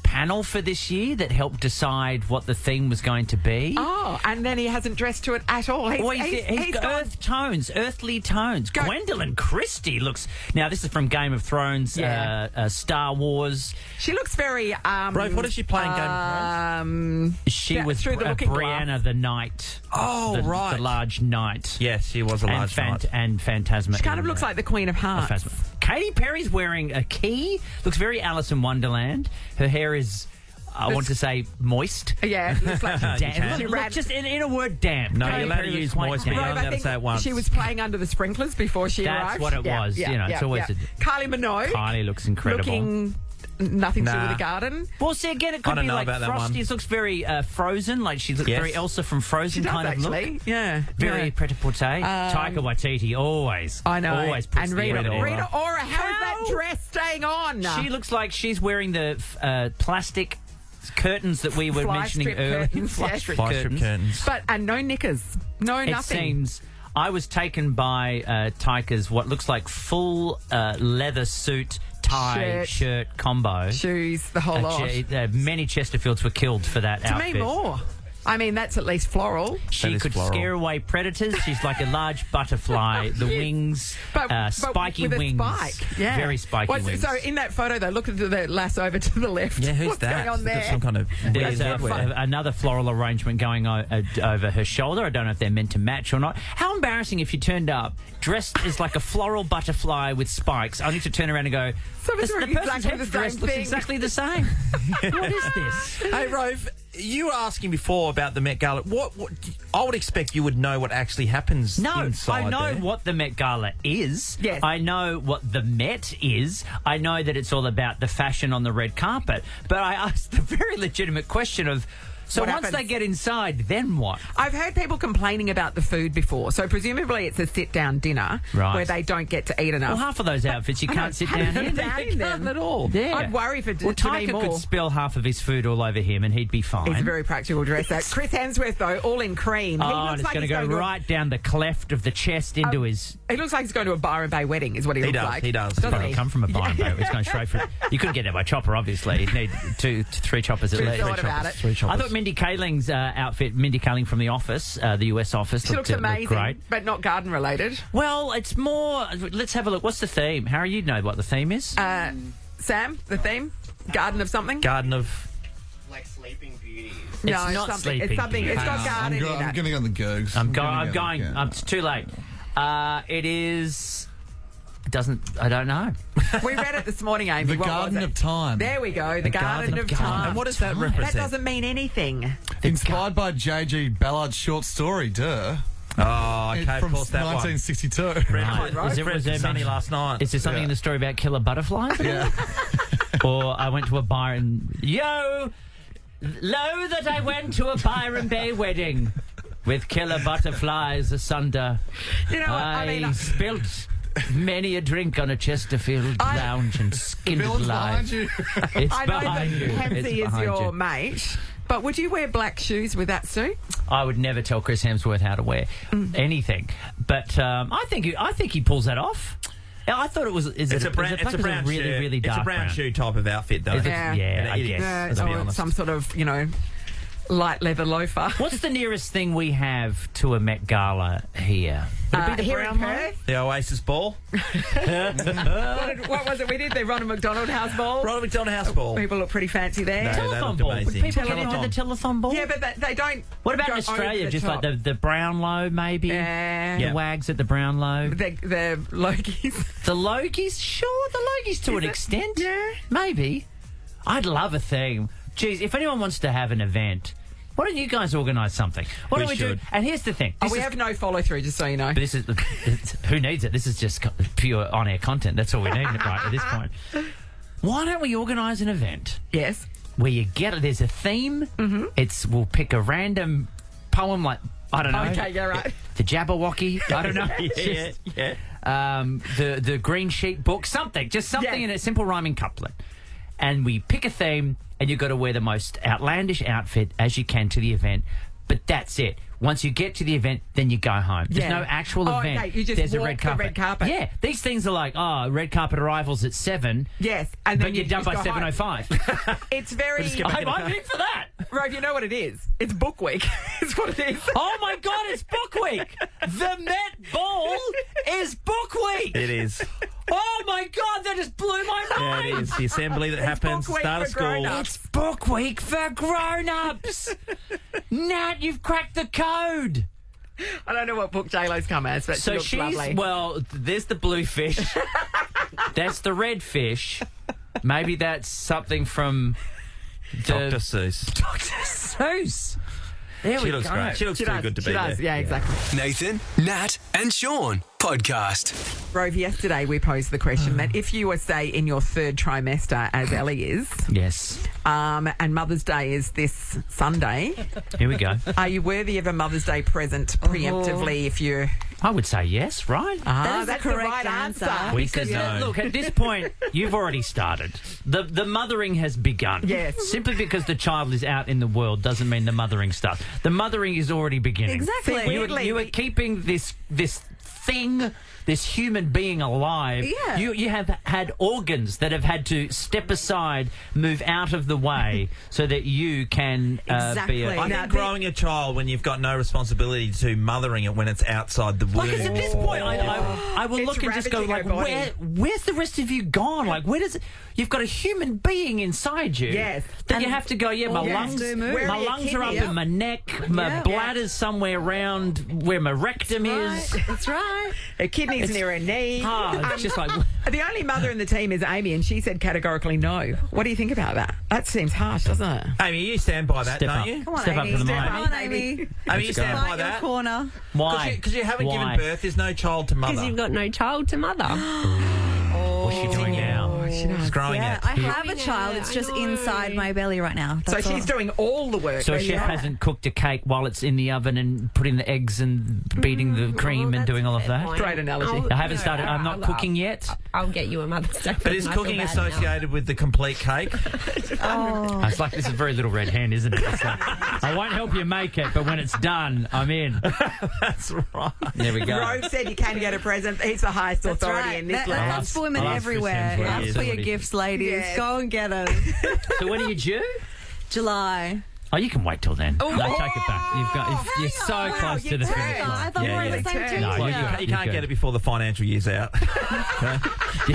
panel for this year that helped decide what the theme was going to be. Oh, and then he hasn't dressed to it at all. He's got earthly tones. Gwendolyn Christie looks... Now, this is from Game of Thrones, Star Wars. She looks very... Rove, what is she playing Game of Thrones? She was through the looking Brianna glass. the Knight. Oh, right. The large knight. Yes, she was a large knight. And Phantasma. She kind of looks like the Queen of Hearts. Katy Perry's wearing a key. Looks very Alice in Wonderland. Her hair is... I want to say moist. Yeah, it looks like damp. Look, just in a word, damp. No, Katy you're allowed to Perry use looks moist, quite but you're damp. not allowed to say it once. She was playing under the sprinklers before she arrived. That's what it was. You know, it's always Kylie Minogue. Kylie looks incredible. Looking nothing to do with the garden. Well, see, again, it could be like Frosty. It looks very Frozen, like she looks very Elsa from Frozen She does, kind of actually. look. Yeah. Very pret-a-porter. Taika Waititi, always. I know. Always puts and the Rita edit Ora, how is that dress staying on? She looks like she's wearing the plastic curtains that we were Fly mentioning strip earlier. curtains, Fly strip curtains. And no knickers. No, It nothing. seems... I was taken by Taika's what looks like full leather suit, tie, shirt combo. Shoes, the whole lot. Many Chesterfields were killed for that outfit. To me, more. I mean, that's at least floral. She could scare away predators. She's like a large butterfly. The wings, spiky with wings. A spike. Yeah. Very spiky wings. So in that photo, though, look at the lasso over to the left. Yeah, who's What's that? going on there? Some kind of There's another floral arrangement going over her shoulder. I don't know if they're meant to match or not. How embarrassing if you turned up dressed as like a floral butterfly with spikes, only to turn around and go, the person's exactly the dress same looks thing." exactly the same. What is this? Hey, Rove, you were asking before about the Met Gala. What I would expect you would know what actually happens inside I know there. what the Met Gala is. Yes. I know what the Met is. I know that it's all about the fashion on the red carpet. But I asked the very legitimate question of, so What once happens? they get inside, then what? I've heard people complaining about the food before. So presumably it's a sit-down dinner where they don't get to eat enough. Well, half of those outfits you can't sit down in. They can't at all. Yeah. I'd worry for Well, to me Taika more. could spill half of his food all over him and he'd be fine. He's a very practical dresser. Chris Hemsworth, though, all in cream. He Oh, looks and it's like going to he's go right down the cleft of the chest into his... He looks like he's going to a Byron Bay wedding, is what he looks like. He does. Doesn't Probably he? come from a Byron Bay. It's going straight for it. You couldn't get there by chopper, obviously. You'd need three choppers at least. Thought about it. Three choppers. I thought Mindy Kaling's outfit, Mindy Kaling from The Office, the US Office, She looks amazing, great. but not garden related. Well, it's more... Let's have a look. What's the theme? Harry, you know what the theme is. Sam, the theme? Garden of something? Garden of... Like Sleeping Beauty. No, It's not something. It's Sleeping something. It's Beauty. got garden in I'm it. going to go on the Googs. I'm going. It's too late. It is... I don't know. We read it this morning, Amy. The What Garden was it? of Time. There we go. The Garden of Time. And what does that That represent? doesn't mean anything. Inspired by J.G. Ballard's short story, duh. Oh, okay, From of course, that one. 1962. Was there Sunny last night. Is there something in the story about killer butterflies? Yeah. Or I went to a Byron... Lo that I went to a Byron Bay wedding with killer butterflies asunder. You know what? I mean, spilt many a drink on a Chesterfield lounge and skinned it Bill's live. behind you. It's I know that behind you. It's Hemsy is behind your you. mate, but would you wear black shoes with that suit? I would never tell Chris Hemsworth how to wear anything, but I think he pulls that off. I thought it was. It's a brown really, shirt. really dark It's a brown shoe type of outfit, though. Is it? Yeah. Yeah, I It is. guess. Let's be Or honest. some sort of, light leather loafer. What's the nearest thing we have to a Met Gala here? Would it be the here in Brownlow? Perth? The Oasis Ball. What was it we did? The Ronald McDonald House Ball. Ronald McDonald House Ball. People look pretty fancy there. No, they Telethon looked ball. Would amazing. people get into the telethon ball? Yeah, but they don't. What about go in over Australia? the Just top. like the Brownlow, maybe? Yeah. The Wags at the Brownlow. The Lokies. The Logies? Sure, the Logies to Is an it? extent. Yeah. Maybe. I'd love a thing. Geez, if anyone wants to have an event, why don't you guys organise something? Why don't we do? should. And here's the thing. We have no follow through, just so you know. But this is who needs it? This is just pure on-air content. That's all we need right at this point. Why don't we organise an event Yes. where you there's a theme? Mm-hmm. We'll pick a random poem like, I don't know. Okay, yeah, right. The Jabberwocky. I don't know. Yeah. The Green Sheet book. Something. Just something Yeah. in a simple rhyming couplet. And we pick a theme, and you've got to wear the most outlandish outfit as you can to the event. But that's it. Once you get to the event, then you go home. There's no actual event. Okay. You just There's a walk red the carpet. red carpet. Yeah. These things are like, red carpet arrivals at 7. Yes. And then But you're done by 7:05. It's very... I'm in for that. Rove, you know what it is? It's book week. It's what it is. Oh, my God, it's book week. The Met Ball is book week. It is. Oh, my God, that just blew my mind. Yeah, it is. The assembly that happens, book week start of for school. grown-ups. It's book week for grown-ups. Nat, you've cracked the code. I don't know what book J-Lo's come as, but she looks lovely. Well, there's the blue fish. That's the red fish. Maybe that's something from Dr. Seuss. Dr. Seuss. There She we looks go. great. She looks too good to be there. Yeah, exactly. Nathan, Nat, and Shaun podcast. Rove, yesterday we posed the question that if you were, say, in your 3rd trimester, as Ellie is, Yes. and Mother's Day is this Sunday, Here we go. are you worthy of a Mother's Day present preemptively if you're... I would say yes, right? that's the the correct right answer. We said no. Look, at this point, you've already started. The mothering has begun. Yes. Simply because the child is out in the world doesn't mean the mothering starts. The mothering is already beginning. Exactly. You are keeping this thing, this human being alive. Yeah. You have had organs that have had to step aside, move out of the way, so that you can Exactly. be a... I think growing a child when you've got no responsibility to mothering it when it's outside the womb. Like, 'cause at this point, I will It's look and just go, like, ravaging our body. where's the rest of you gone? Like, where does it... You've got a human being inside you. Yes. That you have to go, my lungs, do move. Where my are your lungs are up kidneys? in my neck, my bladder's somewhere around where my rectum is. That's right. Her kidneys near her knee. It's just like... The only mother in the team is Amy, and she said categorically no. What do you think about that? That seems harsh, doesn't it? Amy, you stand by that, Step don't up. you? Come on, Step up Amy. to the Step mic. on, Amy. Amy, you stand by Fight your that? corner. Why? Because you haven't Why? given birth, there's no child to mother. Because you've got no child to mother. What's she doing now? She's growing Yeah, it. I have a child. It's just inside my belly right now. So That's she's all. doing all the work. So a chef hasn't cooked a cake while it's in the oven and putting the eggs and beating the cream and doing all of that? Great analogy. I haven't started. I'm not cooking yet. I'll get you a Mother's Day. But is cooking associated with the complete cake? It's like this is very little red hand, isn't it? It's like, I won't help you make it, but when it's done, I'm in. That's right. There we go. Rove said you can get a present. He's the highest That's authority right. in this That's land. for women I love everywhere. Chris Hemsworth. Ask He for is. your gifts, ladies. Yes. Go and get them. So when are you due? July. Oh, you can wait till then. No, take it back. You're so Wow, close you to the turned. finish I line. thought we were in the same team. No, you're Yeah. good. You can't get it before the financial year's out. Yeah,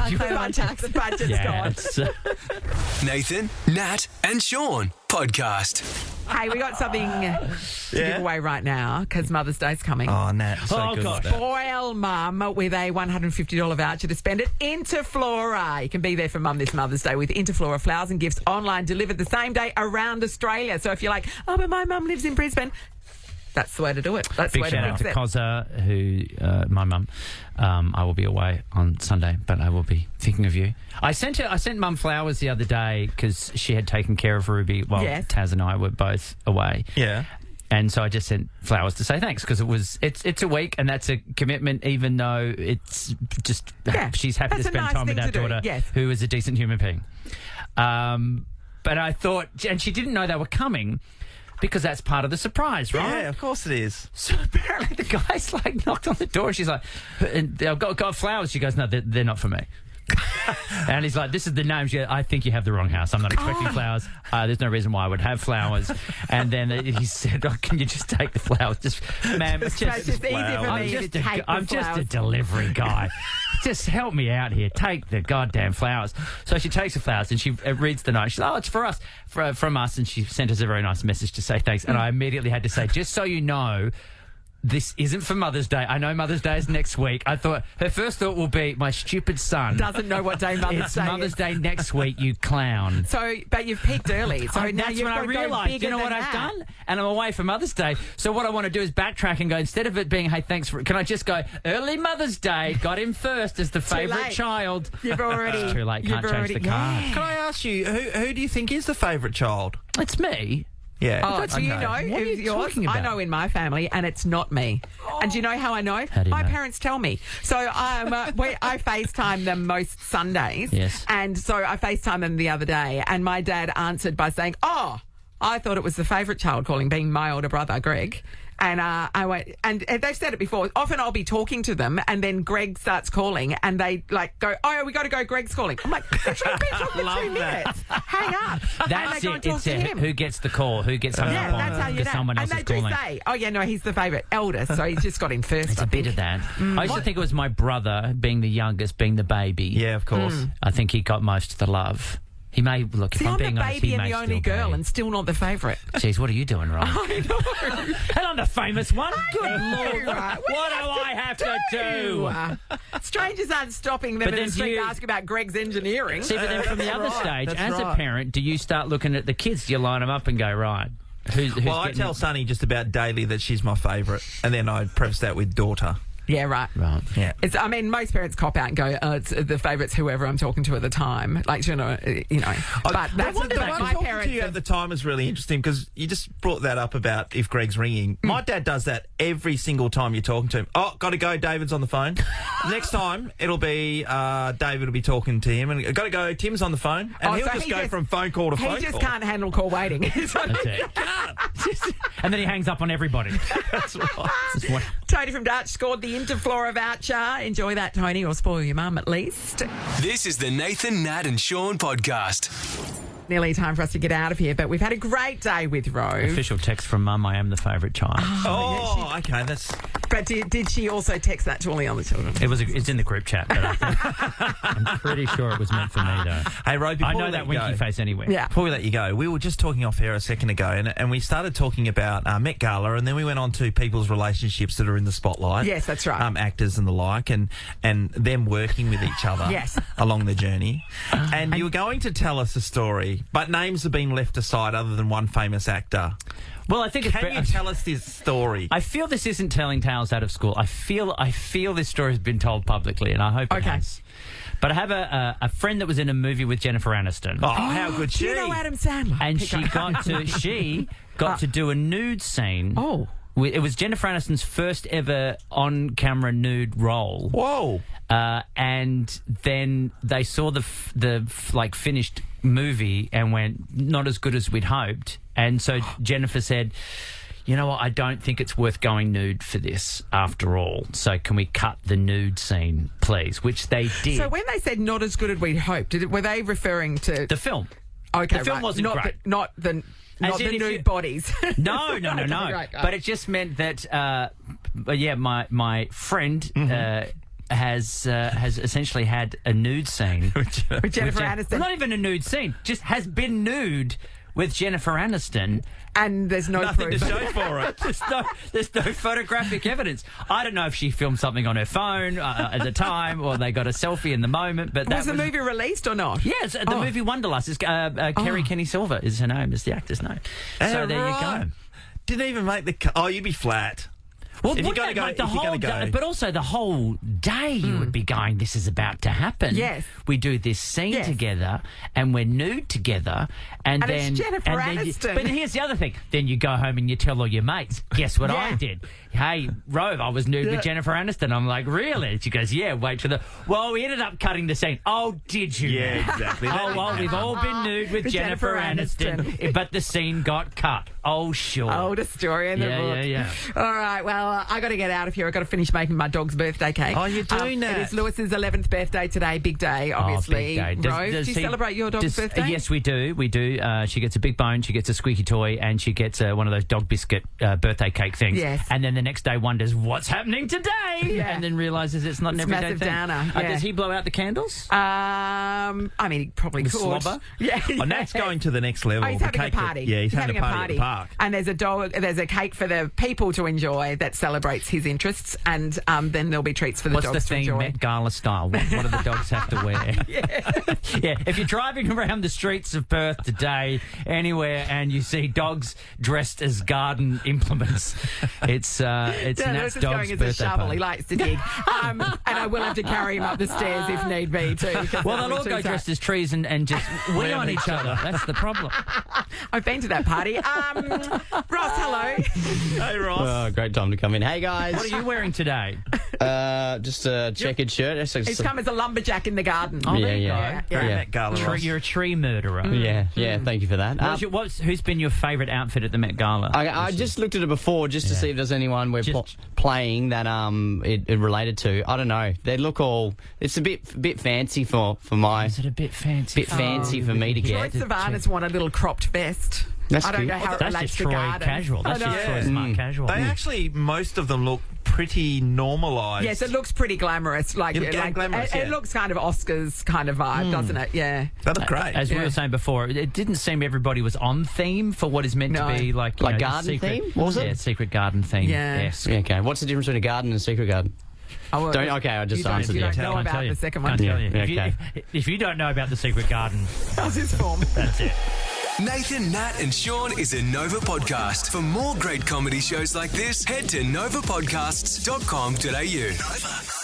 I pay my tax. The budget's yeah, gone. it's, Nathan, Nat, and Shaun podcast. Hey, we got something to give away right now because Mother's Day's coming. Oh, Nat, so Oh, good gosh. at that. Spoil Mum with a $150 voucher to spend at Interflora. You can be there for Mum this Mother's Day with Interflora flowers and gifts online delivered the same day around Australia. So if you're like, oh, but my mum lives in Brisbane, that's the way to do it. That's the big way shout to out fix to it. Koza, who my mum. I will be away on Sunday, but I will be thinking of you. I sent Mum flowers the other day because she had taken care of Ruby while Yes. Taz and I were both away. Yeah. And so I just sent flowers to say thanks because it's a week and that's a commitment, even though it's just she's happy to that's a spend nice time with thing our to do, daughter, yes. who is a decent human being. But I thought, and she didn't know they were coming because that's part of the surprise, right? Yeah, of course it is. So apparently the guy's like knocked on the door and she's like, and I've got flowers. She goes, no, they're not for me. And he's like, this is the name. She goes, I think you have the wrong house. I'm not expecting flowers. There's no reason why I would have flowers. And then he said, oh, can you just take the flowers? Just, ma'am, it's It's just easy for me to take the I'm just a flowers. delivery guy. Just help me out here. Take the goddamn flowers. So she takes the flowers and she reads the note. She's like, oh, it's for us, from us. And she sent us a very nice message to say thanks. And I immediately had to say, just so you know, this isn't for Mother's Day. I know Mother's Day is next week. I thought her first thought will be my stupid son Doesn't know what day Mother's it's Day Mother's is. Day next week, you clown. So, but you've peaked early. So now that's you've when I got to go realised, bigger you know what than I've that. done? And I'm away for Mother's Day. So what I want to do is backtrack and go, instead of it being, hey, thanks for it, can I just go, early Mother's Day, got him first as the favourite late. child. You've already... It's too late, you've can't change the card. Can I ask you, who do you think is the favourite child? It's me. Yeah. Oh, do you okay. know? What are you talking I about? know in my family, and it's not me. And do you know how I know? How do you My know? parents tell me. So I FaceTime them most Sundays. Yes. And so I FaceTime them the other day, and my dad answered by saying, "Oh, I thought it was the favourite child calling, being my older brother, Greg." And I went, and they've said it before. Often I'll be talking to them, and then Greg starts calling, and they like go, "Oh, we got to go. Greg's calling." I'm like, "Literally, been talking for 2 minutes. Hang up." That's and they go and it. talk It's to him. who gets the call, who gets hung Yeah, up on that's how you because know. someone else and is they do calling. say, "Oh yeah, no, he's the favourite eldest, so he's just got in first." It's I a bit think. of that. I used to think it was my brother, being the youngest, being the baby. Yeah, of course. I think he got most of the love. He may look. See, if I'm I'm being the honest, baby he and may the only still girl, be. and still not the favourite. Jeez, what are you doing wrong? I know. And I'm the famous one. Good know, Lord, right? what do I have to do? Strangers aren't stopping them But in then the street you- to ask about Greg's engineering. See, but then from the other right, stage, that's as a right. parent, do you start looking at the kids? Do you line them up and go, right? Who's Well, I getting- tell Sonny just about daily that she's my favourite, and then I preface that with daughter. Yeah, right. Right. Yeah. It's. I mean, most parents cop out and go, "It's the favourite's whoever I'm talking to at the time." Like, you know. But that's the one my talking parents. to you at the time is really interesting because you just brought that up about if Greg's ringing. My dad does that every single time you're talking to him. Oh, got to go. David's on the phone. Next time it'll be David will be talking to him, and got to go. Tim's on the phone, and he'll so just he go from phone call to phone He just call. can't handle call waiting. That's it. And then he hangs up on everybody. That's right. That's what- Tony from Dutch scored the Interflora voucher. Enjoy that, Tony, or spoil your mum at least. This is the Nathan, Nat and Shaun podcast. Nearly time for us to get out of here, but we've had a great day with Rove. Official text from Mum, I am the favourite child. Oh, okay. That's But did she also text that to all the other children? It's in the group chat, but I'm pretty sure it was meant for me, though. Hey, Rove, before I know we that let you winky go- face anyway. Yeah. Before we let you go, we were just talking off air a second ago, and we started talking about Met Gala, and then we went on to people's relationships that are in the spotlight. Yes, that's right. Actors and the like, and them working with each other Yes. along the journey. And you were going to tell us a story, but names have been left aside other than one famous actor. Well, I think it's Can you tell us this story? I feel this isn't telling tales out of school. I feel this story has been told publicly, and I hope it has. But I have a friend that was in a movie with Jennifer Aniston. Oh, how good Do she! you know Adam Sandler? And she got to do a nude scene. Oh. It was Jennifer Aniston's first ever on-camera nude role. Whoa! And then they saw the finished movie and went, not as good as we'd hoped. And so Jennifer said, "You know what? I don't think it's worth going nude for this after all. So can we cut the nude scene, please?" Which they did. So when they said not as good as we'd hoped, were they referring to the film? Okay, the film right. wasn't great. Not the As in if nude you- bodies. No. Right. But it just meant that, my friend has essentially had a nude scene With Jennifer Aniston. Well, not even a nude scene, just has been nude with Jennifer Aniston. And there's no Nothing proof. to show for it. There's no photographic evidence. I don't know if she filmed something on her phone at the time, or they got a selfie in the moment. But Was the movie released or not? Yes, the movie Wonderlust. Is Kerry Kenny Silver is her name, is the actor's name. So there you go. Didn't even make the cut. Oh, you'd be flat. Well, If you're wouldn't gonna it, go- like, if you're gonna day, go- but also the whole day you would be going, this is about to happen. Yes. We do this scene Yes. together, and we're nude together, and And it's then Jennifer then Aniston. but here's the other thing: then you go home and you tell all your mates, "Guess what I Yeah. did? Hey, Rove, I was nude with Jennifer Aniston." I'm like, "Really?" She goes, "Yeah." Wait for the. Well, we ended up cutting the scene. Oh, did you? Yeah, now? exactly. Oh well, we've all been nude with Jennifer Aniston, but the scene got cut. Oh sure. Oldest story in the book. Yeah. All right, well, I got to get out of here. I've got to finish making my dog's birthday cake. Oh, you do, Nat. It is Lewis's 11th birthday today. Big day, obviously. Oh, big day. Rove, do you he- celebrate your dog's birthday? Yes, we do. We do. She gets a big bone, she gets a squeaky toy, and she gets one of those dog biscuit birthday cake things. Yes. And then the next day wonders, what's happening today? Yeah. And then realises it's not an It's everyday massive thing. downer, yeah. Does he blow out the candles? I mean, he probably With could. slobber? Yeah. Oh, Nat's going to the next level. Oh, he's The having a cake that- party. yeah, he's having a party at the park. And there's a cake for the people to enjoy that celebrates his interests, and then there'll be treats for the What's dogs the to theme? enjoy. Met Gala style. What do the dogs have to wear? Yeah. If you're driving around the streets of Perth today, anywhere, and you see dogs dressed as garden implements, it's Yeah, Nat's Lewis is dog's going as a birthday shovel. party. He likes to dig. And I will have to carry him up the stairs if need be, too. Well, they'll all go dressed as trees and just wee on each other. That's the problem. I've been to that party. Ross, hello. Hey, Ross. Oh, great time to come in. Hey, guys. What are you wearing today? Just a checkered shirt. He's come as a lumberjack in the garden. Oh, yeah. Met Gala, Ross. You're a tree murderer. Yeah. Thank you for that. Who's been your favourite outfit at the Met Gala? I just looked at it before just to see if there's anyone we're playing that it related to. I don't know. They look all. It's a bit fancy for my. Is it a bit fancy? Bit fancy for me to get. Troy Savannah's won a little cropped vest. That's I don't know how it That's relates just to Troy garden. casual. That's just Troy smart casual. They actually, most of them look pretty normalised. Yes, it looks pretty glamorous. Glamorous, it looks kind of Oscars kind of vibe, doesn't it? Yeah. They look great. As we were saying before, it didn't seem everybody was on theme for what is meant to be like garden secret, theme? What was it? Yeah, secret garden theme. Yeah. Yes. Okay. What's the difference between a garden and a secret garden? I just answered you you. don't know about the second one. Can't tell you. Okay. If you don't know about the secret garden, How's his form? that's it. Nathan, Nat, and Shaun is a Nova podcast. For more great comedy shows like this, head to novapodcasts.com.au. Nova.